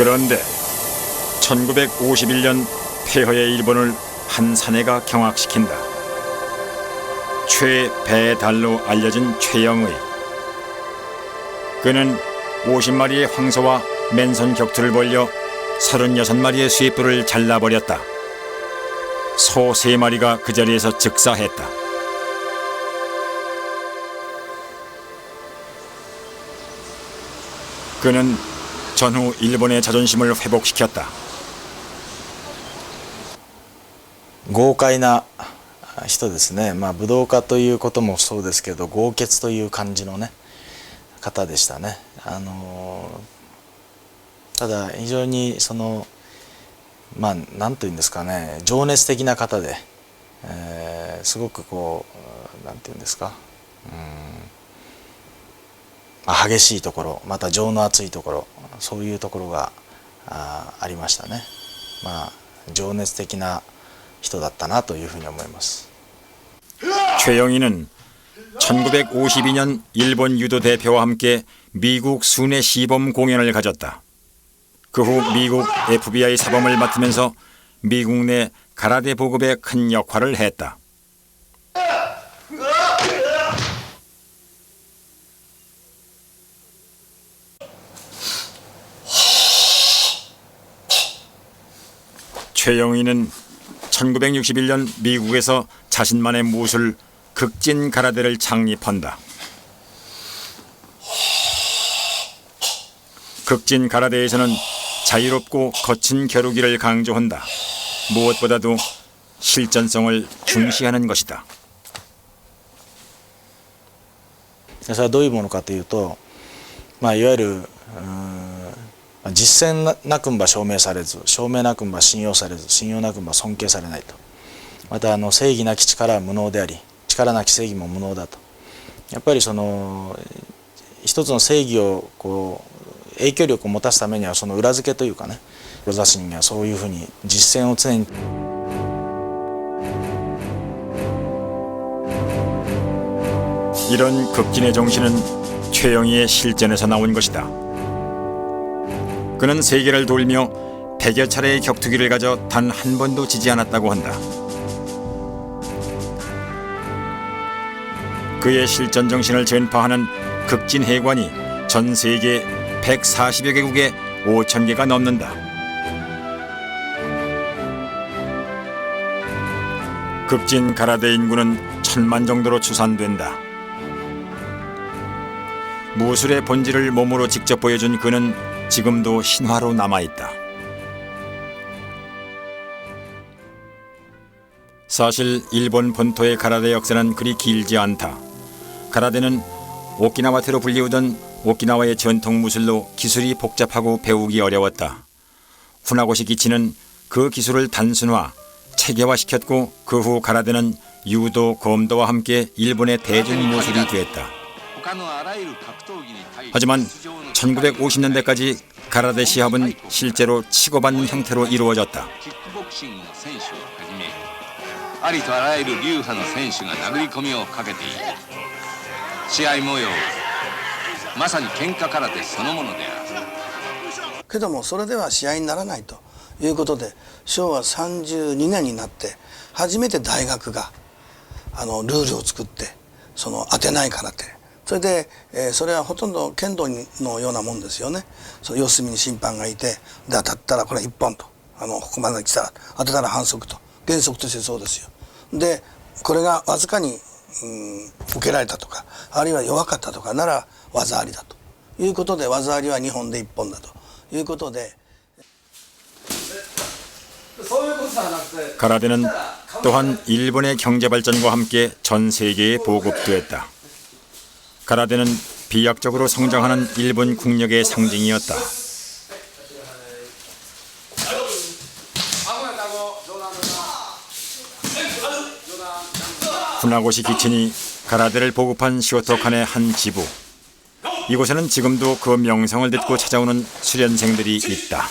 그런데 1951년 폐허의 일본을 한 사내가 경악시킨다. 최배달로 알려진 최영의. 그는 50마리의 황소와 맨손 격투를 벌여 36마리의 쇠뿔을 잘라버렸다. 소 3마리가 그 자리에서 즉사했다. 그는 전후 일본의 자존심을 회복시켰다. 豪快な人ですね。武道家ということもそうですけど、豪傑という感じのね方でしたね。ただ非常になんというんですかね、情熱的な方で、すごくなんていうんですか、激しいところ、また情の熱いところ、そういうところがありましたね。情熱的な人だったなというふうに思います。 최영희는 1952년 일본 유도 대표와 함께 미국 순회 시범 공연을 가졌다. 그 후 미국 FBI 사범을 맡으면서 미국 내 가라데 보급에 큰 역할을 했다. 최영희는 1961년 미국에서 자신만의 무술 극진 가라데를 창립한다. 극진 가라데에서는 자유롭고 거친 겨루기를 강조한다. 무엇보다도 실전성을 중시하는 것이다. それはどういうものかというと、いわゆる実践なくんば証明されず、証明なくんば信用されず、信用なくんば尊敬されないと。また正義なき力は無能であり、力なき正義も無能だと。やっぱり一つの正義を影響力を持たすためにはその裏付けというかね、志にはそういうふうに実践を常に。 이런 극진의 정신은 최영희의 실전에서 나온 것이다. 그는 세계를 돌며 100여 차례의 격투기를 가져 단 한 번도 지지 않았다고 한다. 그의 실전 정신을 전파하는 극진회관이 전 세계 140여 개국에 5,000개가 넘는다. 극진 가라데 인구는 1,000만 정도로 추산된다. 무술의 본질을 몸으로 직접 보여준 그는 지금도 신화로 남아있다. 사실 일본 본토의 가라데 역사는 그리 길지 않다. 가라데는 오키나와테로 불리우던 오키나와의 전통 무술로 기술이 복잡하고 배우기 어려웠다. 후나고시 기치는 그 기술을 단순화, 체계화시켰고 그 후 가라데는 유도, 검도와 함께 일본의 대중무술이 되었다. 하지만 1950년대까지 가라데 시합은 실제로 치고받는 형태로 이루어졌다. ありとあらゆる流派の選手が殴り込みをかけている。試合模様、まさに喧嘩空手そのものである。けどもそれでは試合にならないということで、昭和32年になって初めて大学がルールを作って、当てない空手、それで、それはほとんど剣道のようなもんですよね。四隅に審判がいて、で当たったらこれ一本と、ここまで来たら当てたら反則と、原則としてそうですよ。でこれがわずかに、受けられたとか、あるいは弱かったとかなら技ありだということで、技ありは2本で1本だということで。 가라데는 또한 일본의 경제 발전과 함께 전 세계에 보급되었다. 가라데는 비약적으로 성장하는 일본 국력의 상징이었다. 후나고시 기친이 가라데를 보급한 시오토칸의 한 지부. 이곳에는 지금도 그 명성을 듣고 찾아오는 수련생들이 있다.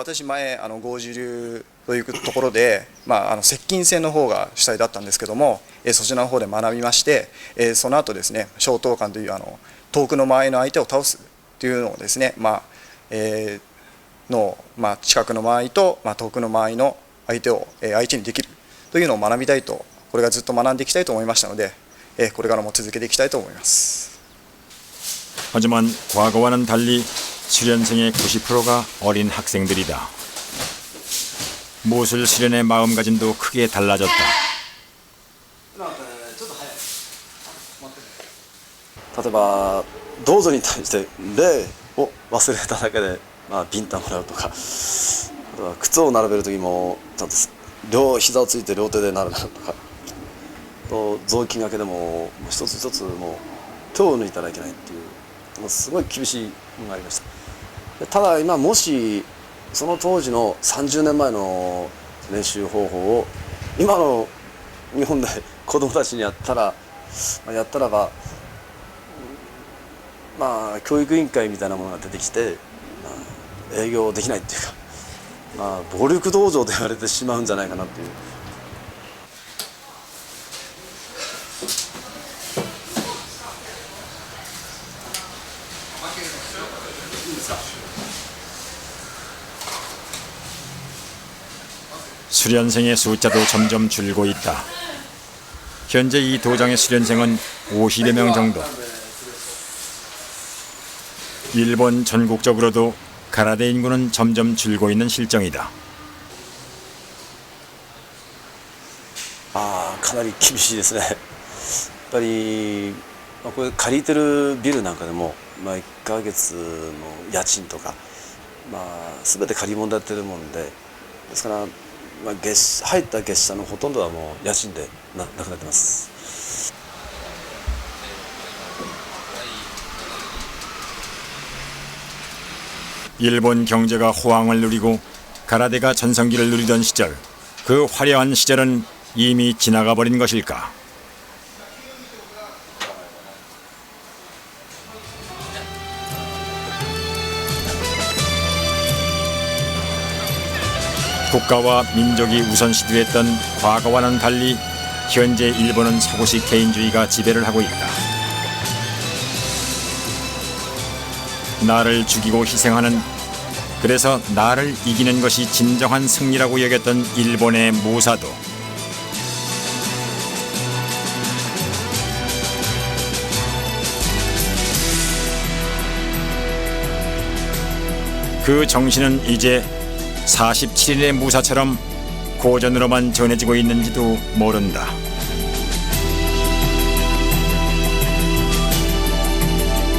私前合十流というところで、接近戦の方が主体だったんですけども、そちらの方で学びまして、その後ですね、小刀観という遠くの間合いの相手を倒すというのをですね、近くの間合いと、遠くの間合いの相手を相手にできるというのを学びたいと、これがずっと学んでいきたいと思いましたので、これからも続けていきたいと思います。 하지만 과거와는 달리 수련생의 90%가 어린 학생들이다. 무술 수련의 마음가짐도 크게 달라졌다. 例えば道場に対して礼を忘れただけで、ビンタもらうとか、あとは靴を並べる時もちゃんと両膝をついて両手で並べるとか、と雑巾がけでも一つ一つもう手を抜いたらいけないっていう、すごい厳しいものがありました。ただ今もしその当時の30年前の練習方法を今の日本で子供たちにやったらば、教育委員会みたいなものが出てきて、営業できないっていうか、暴力道場と言われてしまうんじゃないかなっていう。수련생의 숫자도 점점 줄고 있다. 현재 이 도장의 수련생은 50여 명 정도. 일본 전국적으로도 가라데 인구는 점점 줄고 있는 실정이다. かなり厳しいですね。やっぱり、これ借りてるビルなんかでも、1ヶ月の家賃とか、全て借り物でやってるもんで、ですから、入った月謝のほとんどはもう家賃でなくなってます。 일본 경제가 호황을 누리고 가라데가 전성기를 누리던 시절, 그 화려한 시절은 이미 지나가 버린 것일까? 국가와 민족이 우선시되었던 과거와는 달리 현재 일본은 서구식 개인주의가 지배를 하고 있다. 나를 죽이고 희생하는, 그래서 나를 이기는 것이 진정한 승리라고 여겼던 일본의 무사도 그 정신은 이제 47인의 무사처럼 고전으로만 전해지고 있는지도 모른다.